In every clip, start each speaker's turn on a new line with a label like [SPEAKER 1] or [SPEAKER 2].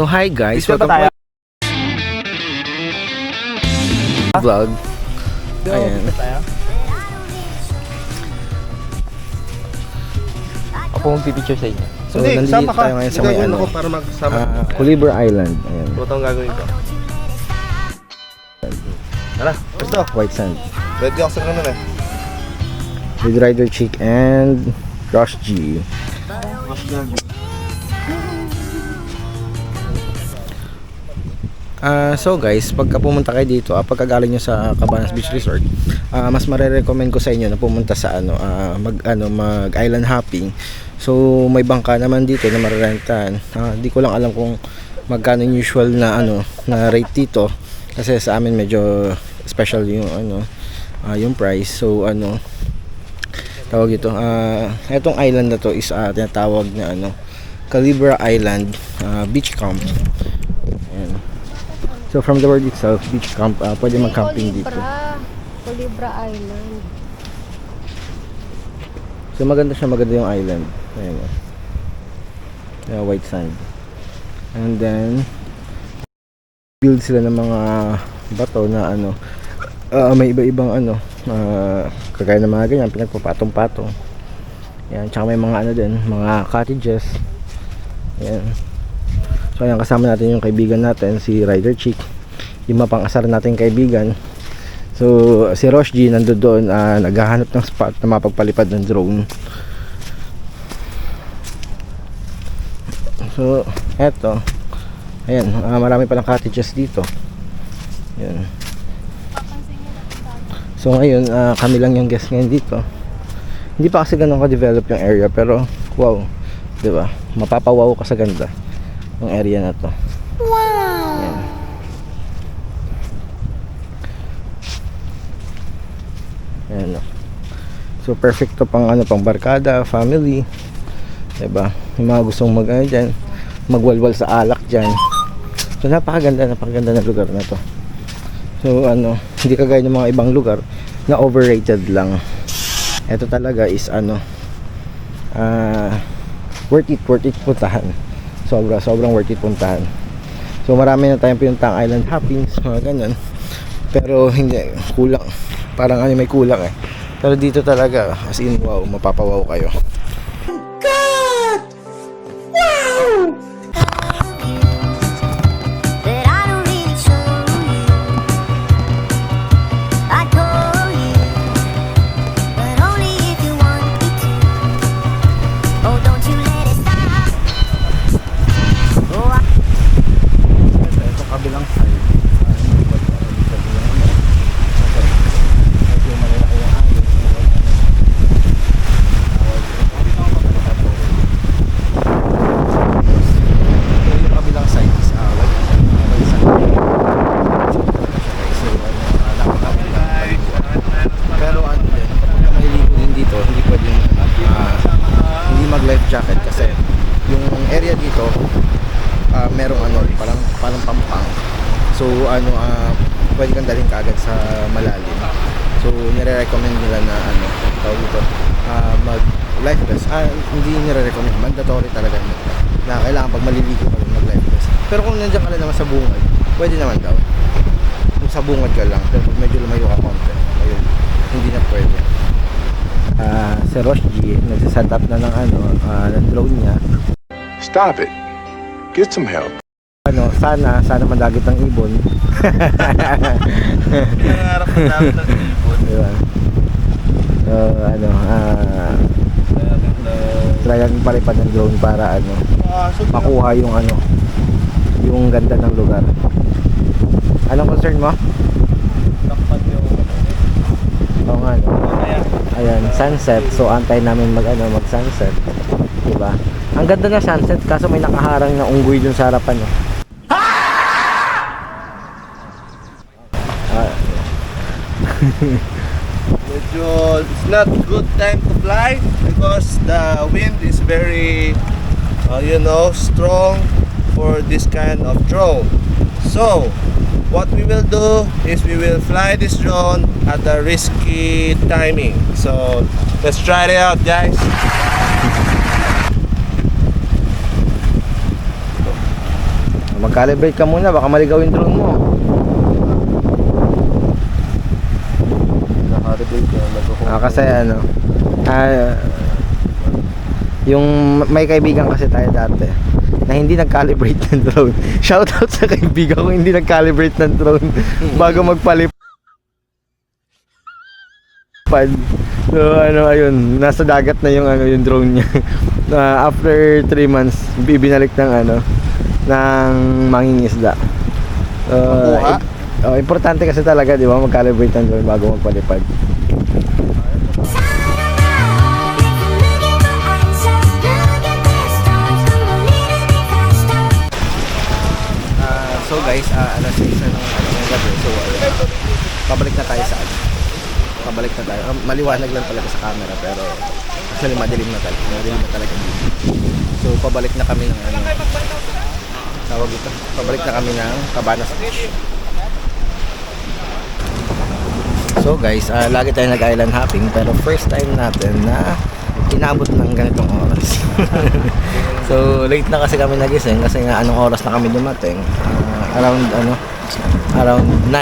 [SPEAKER 1] So hi guys,
[SPEAKER 2] Dito ba
[SPEAKER 1] welcome
[SPEAKER 2] tayo?
[SPEAKER 1] to vlog. Ayan.
[SPEAKER 2] Dito tayo? Ako magpipicture sa inyo.
[SPEAKER 1] So nandito tayo ngayon sa may ano,
[SPEAKER 3] para magsama.
[SPEAKER 1] Culebra Island. Ayan.
[SPEAKER 3] Ito ang gagawin ko. Tara, gusto.
[SPEAKER 1] White sand.
[SPEAKER 3] Pwede ako sa kanan eh.
[SPEAKER 1] With Rider Chick and Rush G. So guys, pagka pumunta kayo dito, pagka galing nyo sa Cabanas Beach Resort, mas marerecommend ko sa inyo na pumunta sa mag island hopping. So may bangka naman dito na marerentahan. Di ko lang alam kung magkano yung usual na na rate dito, kasi sa amin medyo special yung yung price. So tawag ito, etong island na to is tinatawag na Culebra Island Beach Camp. Ayan. So from the word itself, beach camp, pwede mag-camping dito.
[SPEAKER 4] Culebra Island.
[SPEAKER 1] So maganda yung island. Ayan, white sand. And then build sila ng mga bato na may iba-ibang kagaya ng mga ganyan, pinagpapatong-patong. Ayan, tsaka may mga din, mga cottages. Ayan. So ayan, kasama natin yung kaibigan natin, si Rider Chick, yung mapang-asar natin kaibigan. So si Rosh G nandun doon, naghahanap ng spot na mapagpalipad ng drone. So eto, ayan, marami palang cottages dito. Ayan. So ngayon, kami lang yung guest ngayon dito. Hindi pa kasi ganun ka-develop yung area, pero wow, diba? Mapapawaw ka sa ganda ng area na to. Wow! Ayan. Ayan, so perfect to pang pang barkada, family, diba? Yung mga gustong dyan, magwalwal sa alak dyan. So napakaganda na lugar na to. So hindi kagaya ng mga ibang lugar na overrated lang. Ito talaga is worth it puntahan. Sobrang worth it puntahan. So marami na tayong pinuntang island hoppings, mga ganun. Pero hindi, kulang. Parang may kulang eh. Pero dito talaga, as in wow, mapapawaw kayo. Life jacket kasi yung area dito merong parang pampang. So pwede kang dalhin kaagad sa malalim. So nire-recommend nila na tawag dito mag life vest. Hindi nire-recommend, mandatory talaga na kailangan pag maliligo ka mag life vest. Pero kung nandiyan ka lang naman sa bungad, pwede naman daw. Kung sa bungad ka lang, pero pag medyo lumayo ka konti, ayun, hindi na pwede. Si Rosh G nagsiset up na ng drone niya.
[SPEAKER 5] Stop it. Get some help.
[SPEAKER 1] Sana mandagit ng ibon.
[SPEAKER 3] Nangarap na dapat ng ibon.
[SPEAKER 1] Diba? So talagang palipad ng drone para makuha yung ganda ng lugar. Anong concern mo?
[SPEAKER 3] Takpan yung
[SPEAKER 1] Oo nga, ayan, sunset. So antay namin mag sunset, diba? Ang ganda na sunset, kaso may nakaharang na unggoy dun sa harapan
[SPEAKER 3] medyo it's not good time to fly because the wind is very strong for this kind of drone. So what we will do is we will fly this drone at a risky timing. So let's try it out, guys.
[SPEAKER 1] Mag-calibrate ka muna, baka maligaw yung drone mo.
[SPEAKER 2] Naka-rebate yun.
[SPEAKER 1] Kasi ano, yung may kaibigan kasi tayo dati na hindi nag-calibrate ng drone. Shoutout sa kaibigan ko hindi nag-calibrate ng drone bago magpalipad. So ano, ayun, nasa dagat na yung ano, yung drone niya. After 3 months, ibinalik ng ano, ng mangingisda.
[SPEAKER 3] Makuha?
[SPEAKER 1] Importante kasi talaga, di ba, mag-calibrate ng drone bago magpalipad. So guys, alas 6 na ng gabi. So pabalik na tayo sa ano. Pabalik na tayo. Maliwanag lang talaga sa camera pero actually madilim na talaga. Madilim na talaga dito. So pabalik na kami ng ano. Tawag ito. Pabalik na kami ng Cabanas Beach. So guys, lagi tayo nag-island hopping pero first time natin na inabot ng ganitong oras. So late na kasi kami nagising kasi nga anong oras na kami dumating. Around 9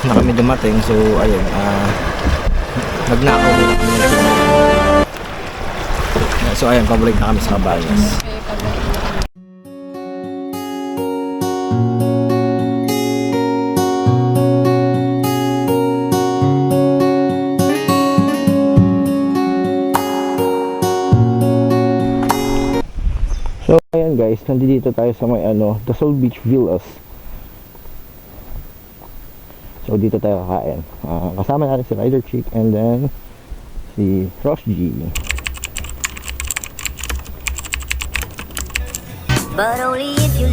[SPEAKER 1] na kami dumating. So ayun, magnakaw muna kami ng so ayun, pabalik na kami sa Cabanas. So ayan guys, nandito tayo sa may ano, The Soul Beach Villas. So dito tayo kakain. Kasama natin si Rider Chick and then si Ross G.
[SPEAKER 6] But only if you